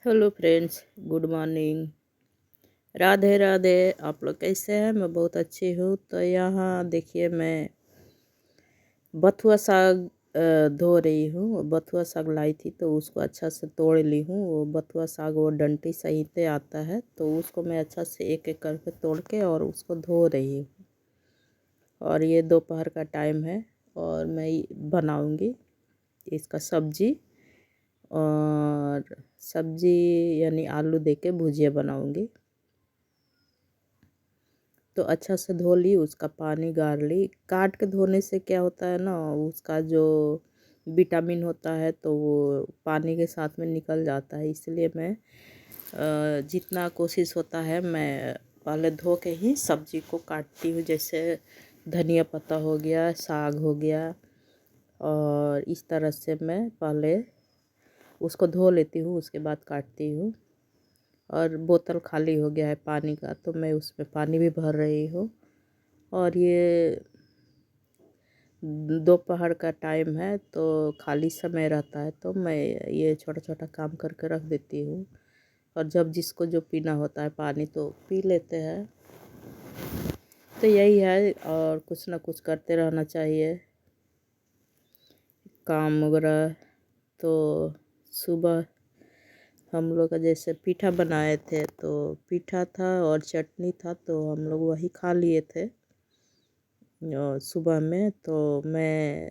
Hello friends, good morning. Radhe Radhe. आप लोग कैसे हैं? मैं बहुत अच्छी हूँ। तो यहाँ देखिए, मैं बथुआ साग धो रही हूँ। बथुआ साग लाई थी तो उसको अच्छा से तोड़ ली हूँ। वो बथुआ साग वो डंटी सहित आता है, तो उसको मैं अच्छा से एक एक करके तोड़ के और उसको धो रही हूँ। और ये दोपहर का टाइम है और मैं बनाऊँगी इसका सब्जी। और सब्जी यानी आलू दे के भुजिया बनाऊँगी। तो अच्छा से धो ली, उसका पानी गार ली। काट के धोने से क्या होता है ना, उसका जो विटामिन होता है तो वो पानी के साथ में निकल जाता है। इसलिए मैं जितना कोशिश होता है मैं पहले धो के ही सब्जी को काटती हूँ। जैसे धनिया पत्ता हो गया, साग हो गया, और इस तरह से मैं पहले उसको धो लेती हूँ, उसके बाद काटती हूँ। और बोतल खाली हो गया है पानी का, तो मैं उसमें पानी भी भर रही हूँ। और ये दोपहर का टाइम है तो खाली समय रहता है, तो मैं ये छोटा छोटा काम करके रख देती हूँ। और जब जिसको जो पीना होता है पानी तो पी लेते हैं। तो यही है, और कुछ ना कुछ करते रहना चाहिए काम वगैरह। तो सुबह हम लोग का जैसे पीठा बनाए थे, तो पीठा था और चटनी था, तो हम लोग वही खा लिए थे सुबह में। तो मैं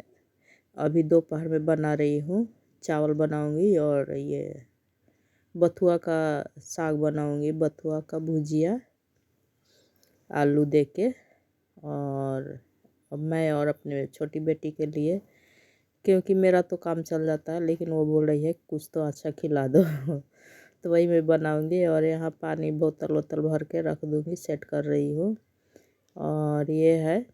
अभी दोपहर में बना रही हूँ, चावल बनाऊँगी और ये बथुआ का साग बनाऊँगी, बथुआ का भुजिया आलू दे के। और अब मैं और अपने छोटी बेटी के लिए, क्योंकि मेरा तो काम चल जाता है, लेकिन वो बोल रही है कुछ तो अच्छा खिला दो तो वही मैं बनाऊँगी। और यहाँ पानी बोतल वोतल भर के रख दूँगी, सेट कर रही हूँ। और ये है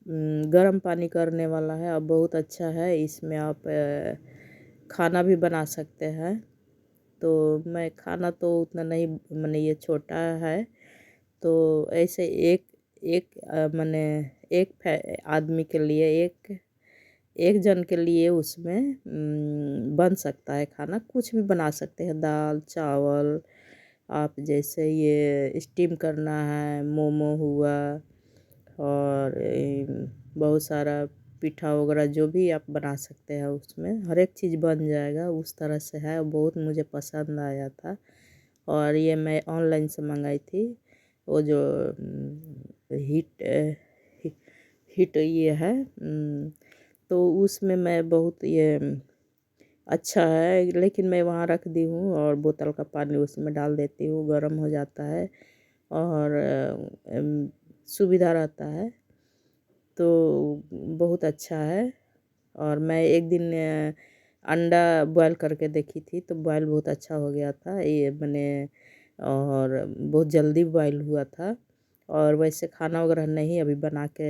गर्म पानी करने वाला है, अब बहुत अच्छा है। इसमें आप खाना भी बना सकते हैं। तो मैं खाना तो उतना नहीं, मैंने ये छोटा है तो ऐसे एक एक मैंने आदमी के लिए, एक एक जन के लिए उसमें बन सकता है खाना। कुछ भी बना सकते हैं, दाल चावल। आप जैसे ये स्टीम करना है, मोमो हुआ, और बहुत सारा पीठा वगैरह जो भी आप बना सकते हैं, उसमें हर एक चीज़ बन जाएगा। उस तरह से है, बहुत मुझे पसंद आया था। और ये मैं ऑनलाइन से मंगाई थी। वो जो हीट हीट ये है, तो उसमें मैं बहुत ये अच्छा है। लेकिन मैं वहाँ रख दी हूँ और बोतल का पानी उसमें डाल देती हूँ, गर्म हो जाता है और सुविधा रहता है। तो बहुत अच्छा है। और मैं एक दिन अंडा बॉयल करके देखी थी, तो बॉयल बहुत अच्छा हो गया था ये मैंने, और बहुत जल्दी बॉयल हुआ था। और वैसे खाना वगैरह नहीं अभी बना के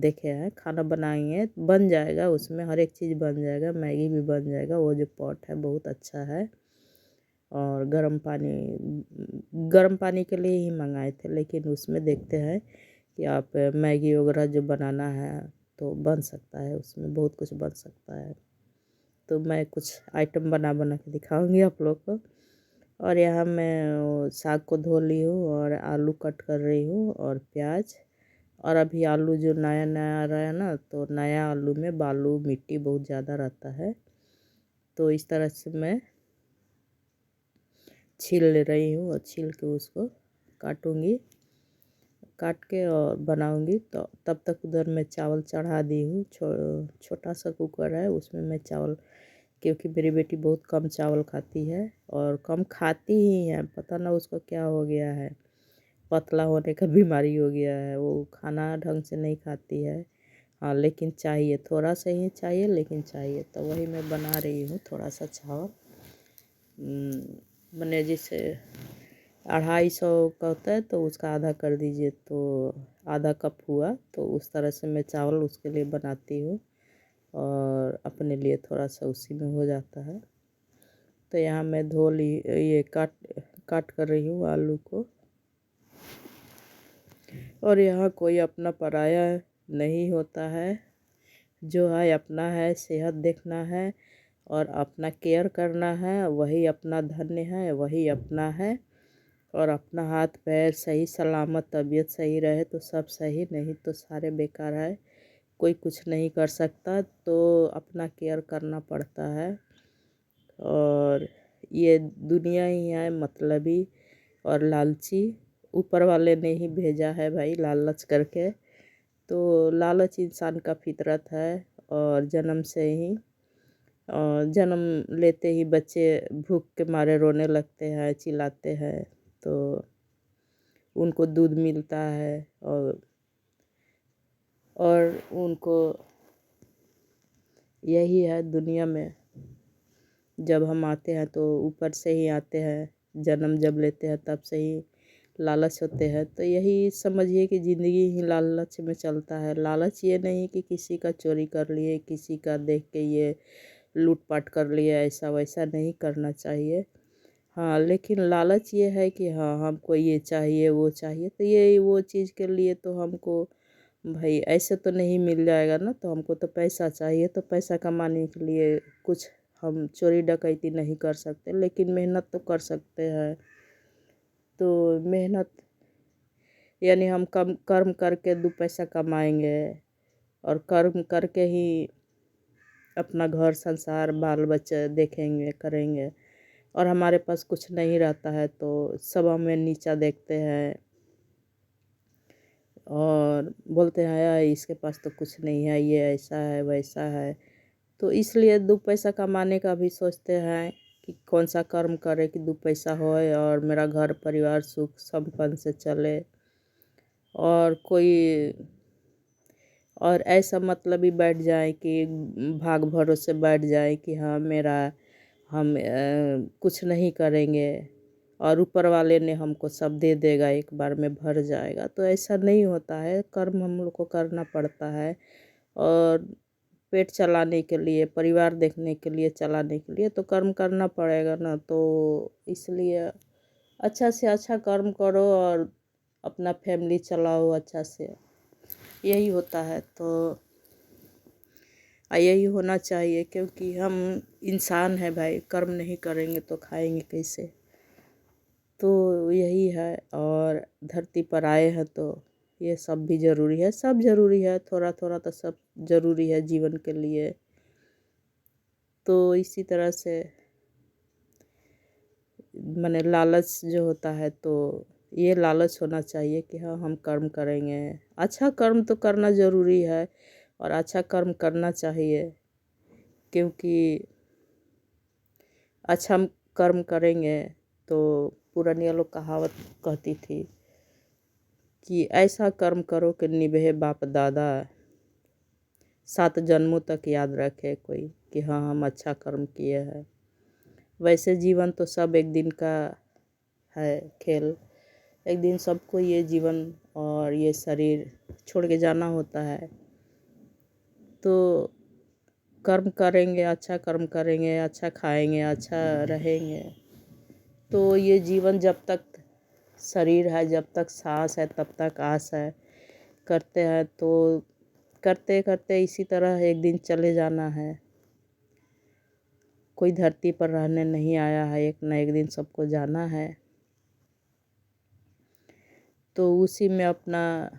देखे हैं। खाना बनाएंगे बन जाएगा, उसमें हर एक चीज़ बन जाएगा, मैगी भी बन जाएगा। वो जो पॉट है बहुत अच्छा है। और गर्म पानी के लिए ही मंगाए थे, लेकिन उसमें देखते हैं कि आप मैगी वगैरह जो बनाना है तो बन सकता है, उसमें बहुत कुछ बन सकता है। तो मैं कुछ आइटम बना बना के दिखाऊंगी आप लोग को। और यहाँ मैं साग को धो ली हूँ और आलू कट कर रही हूँ और प्याज। और अभी आलू जो नया नया आ रहा है ना, तो नया आलू में बालू मिट्टी बहुत ज़्यादा रहता है। तो इस तरह से मैं छील ले रही हूँ और छील के उसको काटूँगी, काट के और बनाऊँगी। तो तब तक उधर मैं चावल चढ़ा दी हूँ। छोटा सा कुकर है, उसमें मैं चावल, क्योंकि मेरी बेटी बहुत कम चावल खाती है और कम खाती ही है, पता ना उसको क्या हो गया है, पतला होने का बीमारी हो गया है। वो खाना ढंग से नहीं खाती है। हाँ, लेकिन चाहिए, थोड़ा सा ही चाहिए, लेकिन चाहिए। तो वही मैं बना रही हूँ थोड़ा सा चावल। मैंने जैसे 250 का होता है तो उसका आधा कर दीजिए, तो आधा कप हुआ। तो उस तरह से मैं चावल उसके लिए बनाती हूँ और अपने लिए थोड़ा सा उसी में हो जाता है। तो यहाँ मैं धो ली, ये काट काट कर रही हूँ आलू को। और यहाँ कोई अपना पराया नहीं होता है, जो है अपना है, सेहत देखना है और अपना केयर करना है, वही अपना धन्य है, वही अपना है। और अपना हाथ पैर सही सलामत, तबीयत सही रहे तो सब सही, नहीं तो सारे बेकार है। कोई कुछ नहीं कर सकता, तो अपना केयर करना पड़ता है। और ये दुनिया ही है मतलबी और लालची, ऊपर वाले ने ही भेजा है भाई लालच करके। तो लालच इंसान का फितरत है। और जन्म से ही जन्म लेते ही बच्चे भूख के मारे रोने लगते हैं, चिल्लाते हैं। तो उनको दूध मिलता है और उनको यही है दुनिया में। जब हम आते हैं तो ऊपर से ही आते हैं, जन्म जब लेते हैं तब से ही लालच होते हैं। तो यही समझिए कि ज़िंदगी ही लालच में चलता है। लालच ये नहीं कि किसी का चोरी कर लिए, किसी का देख के ये लूटपाट कर लिया, ऐसा वैसा नहीं करना चाहिए। हाँ, लेकिन लालच ये है कि हाँ हमको ये चाहिए वो चाहिए, तो ये वो चीज़ के लिए तो हमको भाई ऐसे तो नहीं मिल जाएगा ना। तो हमको तो पैसा चाहिए, तो पैसा कमाने के लिए कुछ हम चोरी डकैती नहीं कर सकते, लेकिन मेहनत तो कर सकते हैं। तो मेहनत यानी हम कम कर्म करके दो पैसा कमाएंगे और कर्म करके ही अपना घर संसार बाल बच्चे देखेंगे करेंगे। और हमारे पास कुछ नहीं रहता है तो सब हमें नीचा देखते हैं और बोलते हैं यार इसके पास तो कुछ नहीं है, ये ऐसा है वैसा है। तो इसलिए दो पैसा कमाने का भी सोचते हैं कि कौन सा कर्म करे कि दो पैसा होए और मेरा घर परिवार सुख संपन्न से चले। और कोई और ऐसा मतलब ही बैठ जाए कि भाग भरोसे बैठ जाए कि हाँ मेरा हम कुछ नहीं करेंगे और ऊपर वाले ने हमको सब दे देगा, एक बार में भर जाएगा। तो ऐसा नहीं होता है, कर्म हम लोग को करना पड़ता है। और पेट चलाने के लिए, परिवार देखने के लिए, चलाने के लिए तो कर्म करना पड़ेगा ना। तो इसलिए अच्छा से अच्छा कर्म करो और अपना फैमिली चलाओ अच्छा से, यही होता है। तो यही होना चाहिए, क्योंकि हम इंसान हैं भाई, कर्म नहीं करेंगे तो खाएंगे कैसे। तो यही है। और धरती पर आए हैं तो ये सब भी ज़रूरी है, सब ज़रूरी है, थोड़ा थोड़ा तो सब ज़रूरी है जीवन के लिए। तो इसी तरह से माने लालच जो होता है तो ये लालच होना चाहिए कि हाँ हम कर्म करेंगे। अच्छा कर्म तो करना ज़रूरी है और अच्छा कर्म करना चाहिए, क्योंकि अच्छा हम कर्म करेंगे तो पुरानी लोग कहावत कहती थी कि ऐसा कर्म करो कि निभे बाप दादा, 7 जन्मों तक याद रखे कोई कि हाँ हम अच्छा कर्म किए हैं। वैसे जीवन तो सब एक दिन का है खेल, एक दिन सबको ये जीवन और ये शरीर छोड़ के जाना होता है। तो कर्म करेंगे, अच्छा कर्म करेंगे, अच्छा खाएंगे, अच्छा रहेंगे, तो ये जीवन जब तक शरीर है, जब तक सांस है, तब तक आस है। करते हैं तो करते करते इसी तरह एक दिन चले जाना है। कोई धरती पर रहने नहीं आया है, एक न एक दिन सबको जाना है। तो उसी में अपना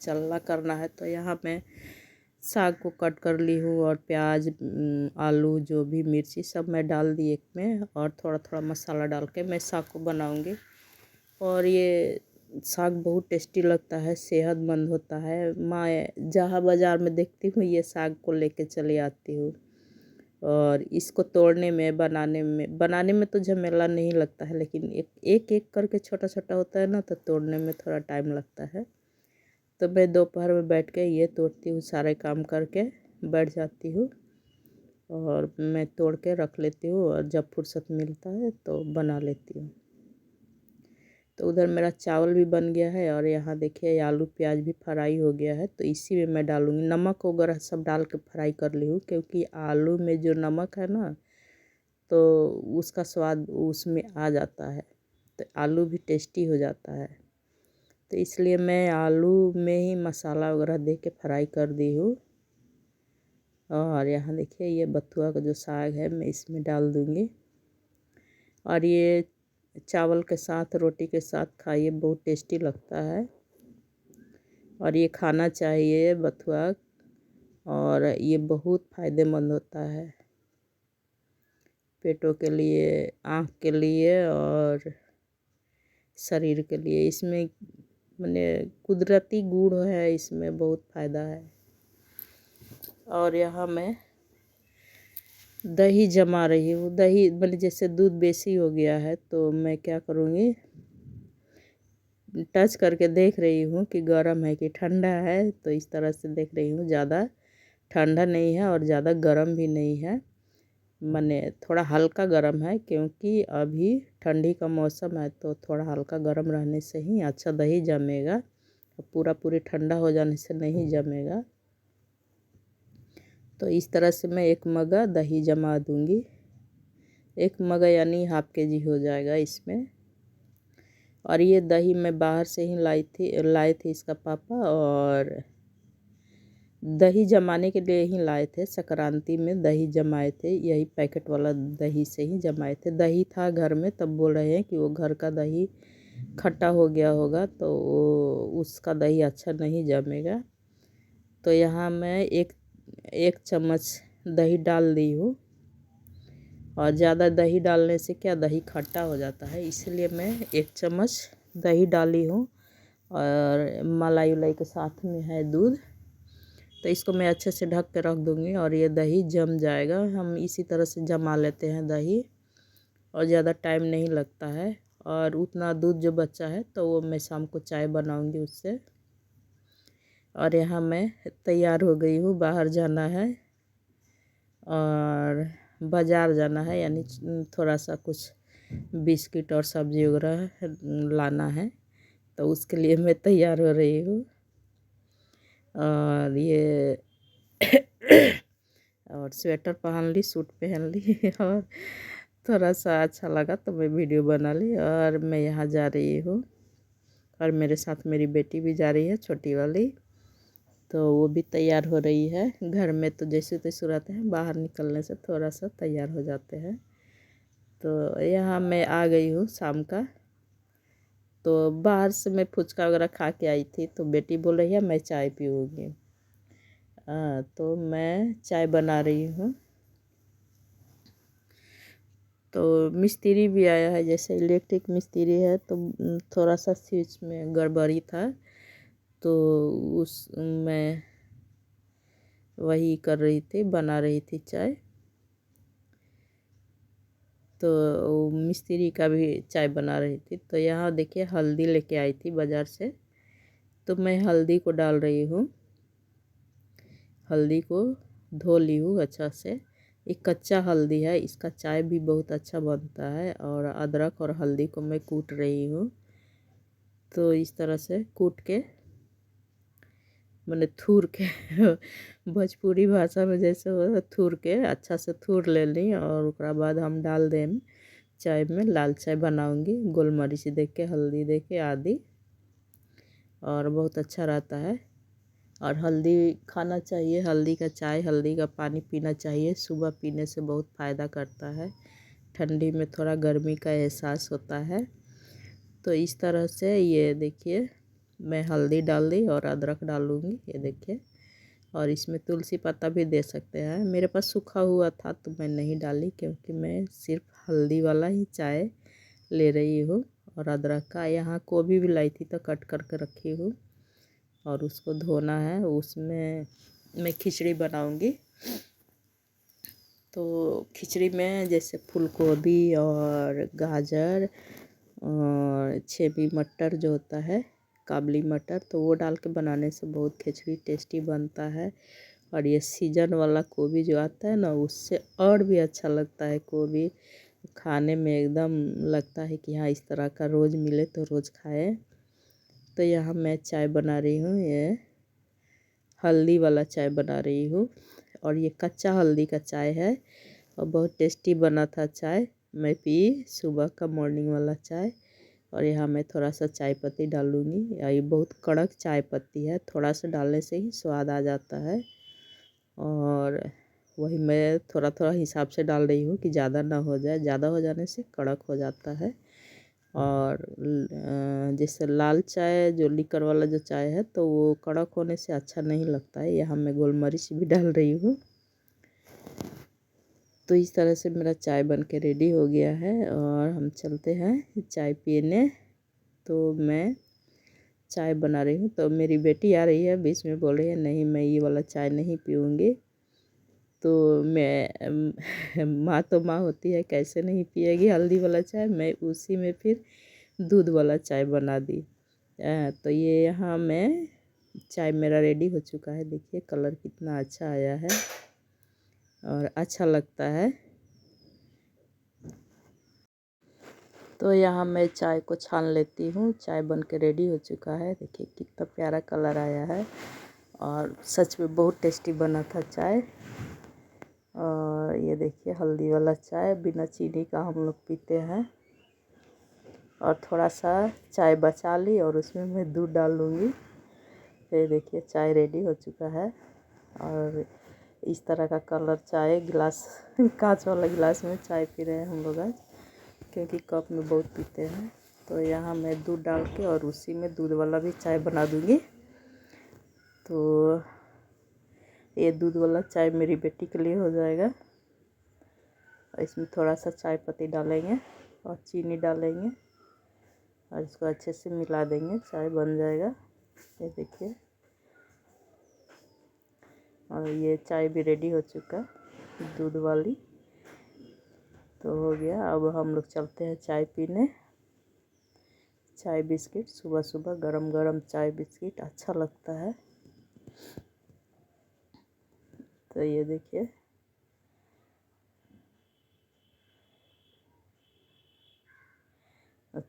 चलना करना है। तो यहाँ मैं साग को कट कर ली हूँ और प्याज आलू जो भी मिर्ची सब मैं डाल दी एक में, और थोड़ा थोड़ा मसाला डाल के मैं साग को बनाऊँगी। और ये साग बहुत टेस्टी लगता है, सेहतमंद होता है। मैं जहाँ बाज़ार में देखती हूँ ये साग को लेके चली आती हूँ। और इसको तोड़ने में बनाने में तो झमेला नहीं लगता है, लेकिन एक एक एक करके छोटा छोटा होता है ना, तो तोड़ने में थोड़ा टाइम लगता है। तो मैं दोपहर में बैठ के ये तोड़ती हूँ, सारे काम करके बैठ जाती हूँ और मैं तोड़ के रख लेती हूँ और जब फुर्सत मिलता है तो बना लेती हूँ। तो उधर मेरा चावल भी बन गया है और यहाँ देखिए आलू प्याज भी फ्राई हो गया है। तो इसी में मैं डालूँगी, नमक वगैरह सब डाल के फ्राई कर ली हूँ, क्योंकि आलू में जो नमक है ना तो उसका स्वाद उसमें आ जाता है, तो आलू भी टेस्टी हो जाता है। तो इसलिए मैं आलू में ही मसाला वगैरह दे के फ्राई कर दी हूँ। और यहाँ देखिए ये बथुआ का जो साग है मैं इसमें डाल दूँगी। और ये चावल के साथ रोटी के साथ खाइए, बहुत टेस्टी लगता है। और ये खाना चाहिए बथुआ, और ये बहुत फ़ायदेमंद होता है पेटों के लिए, आँख के लिए और शरीर के लिए। इसमें माने कुदरती गुण है, इसमें बहुत फ़ायदा है। और यहाँ मैं दही जमा रही हूँ। दही माने जैसे दूध बेसी हो गया है तो मैं क्या करूँगी, टच करके देख रही हूँ कि गर्म है कि ठंडा है। तो इस तरह से देख रही हूँ, ज़्यादा ठंडा नहीं है और ज़्यादा गर्म भी नहीं है, माने थोड़ा हल्का गर्म है, क्योंकि अभी ठंडी का मौसम है तो थोड़ा हल्का गर्म रहने से ही अच्छा दही जमेगा। पूरी ठंडा हो जाने से नहीं जमेगा। तो इस तरह से मैं 1 मग्गा दही जमा दूँगी। 1 मग्गा यानी ½ kg हो जाएगा इसमें। और ये दही मैं बाहर से ही लाए थे इसका पापा, और दही जमाने के लिए ही लाए थे। संक्रांति में दही जमाए थे, यही पैकेट वाला दही से ही जमाए थे। दही था घर में, तब बोल रहे हैं कि वो घर का दही खट्टा हो गया होगा तो उसका दही अच्छा नहीं जमेगा। तो यहाँ मैं एक चम्मच दही डाल दी हूँ। और ज़्यादा दही डालने से क्या, दही खट्टा हो जाता है, इसलिए मैं 1 चम्मच दही डाली हूँ। और मलाई उलाई के साथ में है दूध। तो इसको मैं अच्छे से ढक के रख दूँगी और ये दही जम जाएगा। हम इसी तरह से जमा लेते हैं दही, और ज़्यादा टाइम नहीं लगता है। और उतना दूध जो बचा है तो वो मैं शाम को चाय बनाऊँगी उससे। और यहाँ मैं तैयार हो गई हूँ, बाहर जाना है और बाज़ार जाना है, यानी थोड़ा सा कुछ बिस्किट और सब्ज़ी वगैरह लाना है, तो उसके लिए मैं तैयार हो रही हूँ। और ये और स्वेटर पहन ली, सूट पहन ली और थोड़ा सा अच्छा लगा तो मैं वीडियो बना ली। और मैं यहाँ जा रही हूँ, और मेरे साथ मेरी बेटी भी जा रही है, छोटी वाली। तो वो भी तैयार हो रही है। घर में तो जैसे तैसे रहते हैं, बाहर निकलने से थोड़ा सा तैयार हो जाते हैं। तो यहाँ मैं आ गई हूँ शाम का। तो बाहर से मैं फुचका वगैरह खा के आई थी, तो बेटी बोल रही है मैं चाय पीऊँगी। तो मैं चाय बना रही हूँ। तो मिस्त्री भी आया है, जैसे इलेक्ट्रिक मिस्त्री है, तो थोड़ा सा स्विच में गड़बड़ी था, तो उस मैं वही कर रही थी, बना रही थी चाय। तो मिस्त्री का भी चाय बना रही थी। तो यहाँ देखिए हल्दी लेके आई थी बाज़ार से, तो मैं हल्दी को डाल रही हूँ। हल्दी को धो ली हूँ अच्छा से। एक कच्चा हल्दी है, इसका चाय भी बहुत अच्छा बनता है। और अदरक और हल्दी को मैं कूट रही हूँ। तो इस तरह से कूट के, मैंने थूर के भोजपुरी भाषा में जैसे हो, थूर के अच्छा से थूर ले ली। और उसके बाद हम डाल दें चाय में। लाल चाय बनाऊंगी, गोल मरीच दे के, हल्दी दे के, आदि, और बहुत अच्छा रहता है। और हल्दी खाना चाहिए, हल्दी का चाय, हल्दी का पानी पीना चाहिए। सुबह पीने से बहुत फ़ायदा करता है, ठंडी में थोड़ा गर्मी का एहसास होता है। तो इस तरह से ये देखिए मैं हल्दी डाल दी और अदरक डालूँगी, ये देखिए। और इसमें तुलसी पत्ता भी दे सकते हैं, मेरे पास सूखा हुआ था तो मैं नहीं डाली, क्योंकि मैं सिर्फ हल्दी वाला ही चाय ले रही हूँ। और अदरक का यहाँ गोभी भी लाई थी तो कट करके रखी हूँ, और उसको धोना है। उसमें मैं खिचड़ी बनाऊँगी। तो खिचड़ी में जैसे फूल गोभी और गाजर और छेमी मटर जो होता है, काबली मटर, तो वो डाल के बनाने से बहुत खिचड़ी टेस्टी बनता है। और ये सीजन वाला गोभी जो आता है ना, उससे और भी अच्छा लगता है। गोभी खाने में एकदम लगता है कि हाँ, इस तरह का रोज़ मिले तो रोज़ खाए। तो यहाँ मैं चाय बना रही हूँ, ये हल्दी वाला चाय बना रही हूँ। और ये कच्चा हल्दी का चाय है, और बहुत टेस्टी बना था चाय। मैं पी सुबह का मॉर्निंग वाला चाय। और यहाँ मैं थोड़ा सा चाय पत्ती डालूँगी। ये बहुत कड़क चाय पत्ती है, थोड़ा सा डालने से ही स्वाद आ जाता है। और वही मैं थोड़ा थोड़ा हिसाब से डाल रही हूँ कि ज़्यादा ना हो जाए, ज़्यादा हो जाने से कड़क हो जाता है। और जैसे लाल चाय जो लीकर वाला जो चाय है तो वो कड़क होने से अच्छा नहीं लगता है। यहाँ मैं गोलमरीच भी डाल रही हूँ। तो इस तरह से मेरा चाय बन के रेडी हो गया है और हम चलते हैं चाय पीने। तो मैं चाय बना रही हूँ तो मेरी बेटी आ रही है, बीच में बोल रही है नहीं मैं ये वाला चाय नहीं पीऊँगी। तो मैं माँ तो माँ होती है, कैसे नहीं पिएगी हल्दी वाला चाय। मैं उसी में फिर दूध वाला चाय बना दी। तो ये यहाँ मैं चाय मेरा रेडी हो चुका है। देखिए कलर कितना अच्छा आया है और अच्छा लगता है। तो यहाँ मैं चाय को छान लेती हूँ। चाय बन के रेडी हो चुका है। देखिए कितना प्यारा कलर आया है और सच में बहुत टेस्टी बना था चाय। और ये देखिए हल्दी वाला चाय बिना चीनी का हम लोग पीते हैं। और थोड़ा सा चाय बचा ली और उसमें मैं दूध डाल लूँगी। तो ये देखिए चाय रेडी हो चुका है और इस तरह का कलर चाय गिलास कांच वाला गिलास में चाय पी रहे हैं हम लोग आज, क्योंकि कप में बहुत पीते हैं। तो यहाँ मैं दूध डाल के और उसी में दूध वाला भी चाय बना दूँगी। तो ये दूध वाला चाय मेरी बेटी के लिए हो जाएगा। इसमें थोड़ा सा चाय पत्ती डालेंगे और चीनी डालेंगे और इसको अच्छे से मिला देंगे, चाय बन जाएगा। ये देखिए और ये चाय भी रेडी हो चुका दूध वाली। तो हो गया। अब हम लोग चलते हैं चाय पीने। चाय बिस्किट सुबह सुबह गरम गरम चाय बिस्किट अच्छा लगता है। तो ये देखिए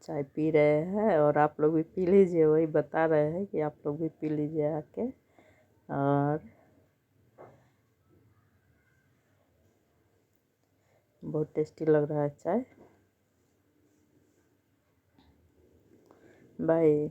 चाय पी रहे हैं और आप लोग भी पी लीजिए। वही बता रहे हैं कि आप लोग भी पी लीजिए आके। और बहुत टेस्टी लग रहा है चाय। बाय।